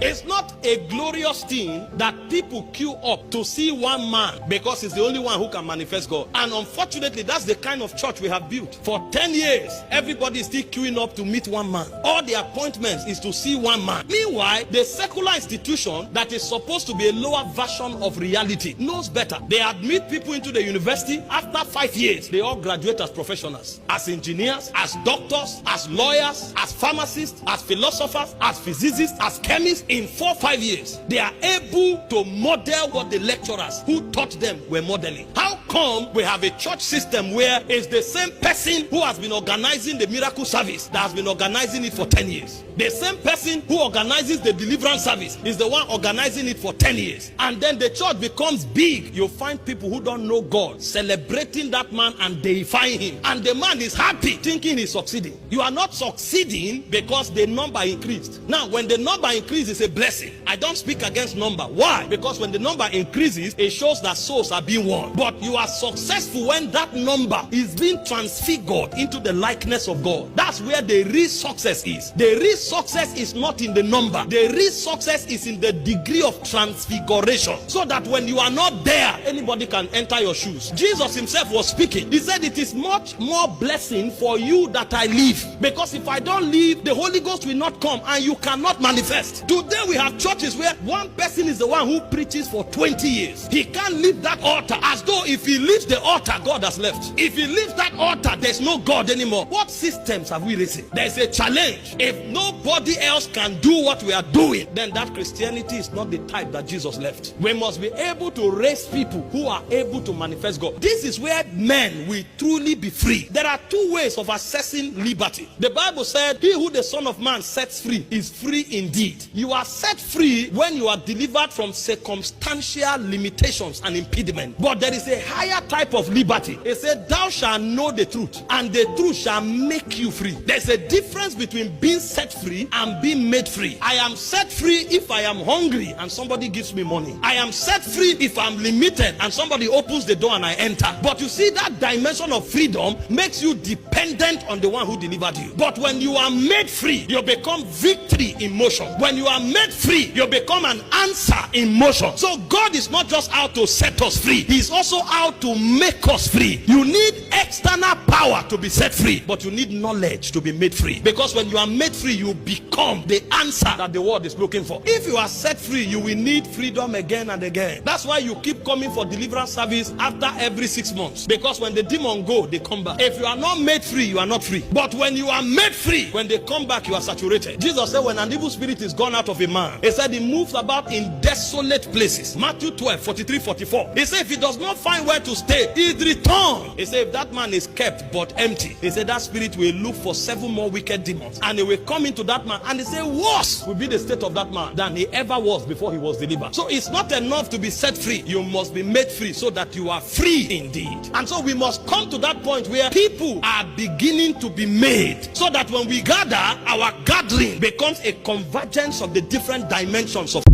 It's not a glorious thing that people queue up to see one man because he's the only one who can manifest God. And unfortunately, that's the kind of church we have built. For 10 years, everybody is still queuing up to meet one man. All the appointments is to see one man. Meanwhile, the secular institution that is supposed to be a lower version of reality knows better. They admit people into the university. After 5 years, they all graduate as professionals, as engineers, as doctors, as lawyers, as pharmacists, as philosophers, as physicists, as chemists. In 4 or 5 years, they are able to model what the lecturers who taught them were modeling. How come we have a church system where it's the same person who has been organizing the miracle service that has been organizing it for 10 years? The same person who organizes the deliverance service is the one organizing it for 10 years. And then the church becomes big. You'll find people who don't know God celebrating that man and deifying him. And the man is happy thinking he's succeeding. You are not succeeding because the number increased. Now, when the number increases, it's a blessing. I don't speak against number. Why? Because when the number increases, it shows that souls are being won. But you are successful when that number is being transfigured into the likeness of God. That's where the real success is. The real success is not in the number. The real success is in the degree of transfiguration, so that when you are not there, anybody can enter your shoes. Jesus himself was speaking. He said, it is much more blessing for you that I live, because if I don't live, the Holy Ghost will not come and you cannot manifest. Today we have churches where one person is the one who preaches for 20 years. He can't leave that altar, as though if he leaves the altar, God has left. If he leaves that altar, there's no God anymore. What systems have we risen? There's a challenge. If nobody else can do what we are doing, then that Christianity is not the type that Jesus left. We must be able to raise people who are able to manifest God. This is where men will truly be free. There are two ways of accessing liberty. The Bible said, he who the Son of Man sets free is free indeed. You are set free when you are delivered from circumstantial limitations and impediment. But there is a higher type of liberty. It said, thou shalt know the truth, and the truth shall make you free. There's a difference between being set free and being made free. I am set free if I am hungry and somebody gives me money. I am set free if I'm limited and somebody opens the door and I enter. But you see, that dimension of freedom makes you dependent on the one who delivered you. But when you are made free, you become victory in motion. When you are made free, you become an answer in motion. So God is not just out to set us free, he's also out to make us free. You need external power to be set free, but you need knowledge to be made free. Because when you are made free, you become the answer that the world is looking for. If you are set free, you will need freedom again and again. That's why you keep coming for deliverance service after every 6 months. Because when the demon go, they come back. If you are not made free, you are not free. But when you are made free, when they come back, you are saturated. Jesus said, when an evil spirit is gone out of a man, he said he moves about in desolate places. Matthew 12, 43, 44. He said if he does not find where to stay, he'd return. He said if that man is kept but empty, he said that spirit will look for 7 more wicked demons, and they will come into that man, and they say worse will be the state of that man than he ever was before he was delivered. So it's not enough to be set free. You must be made free so that you are free indeed. And so we must come to that point where people are beginning to be made, so that when we gather, our gathering becomes a convergence of the different dimensions of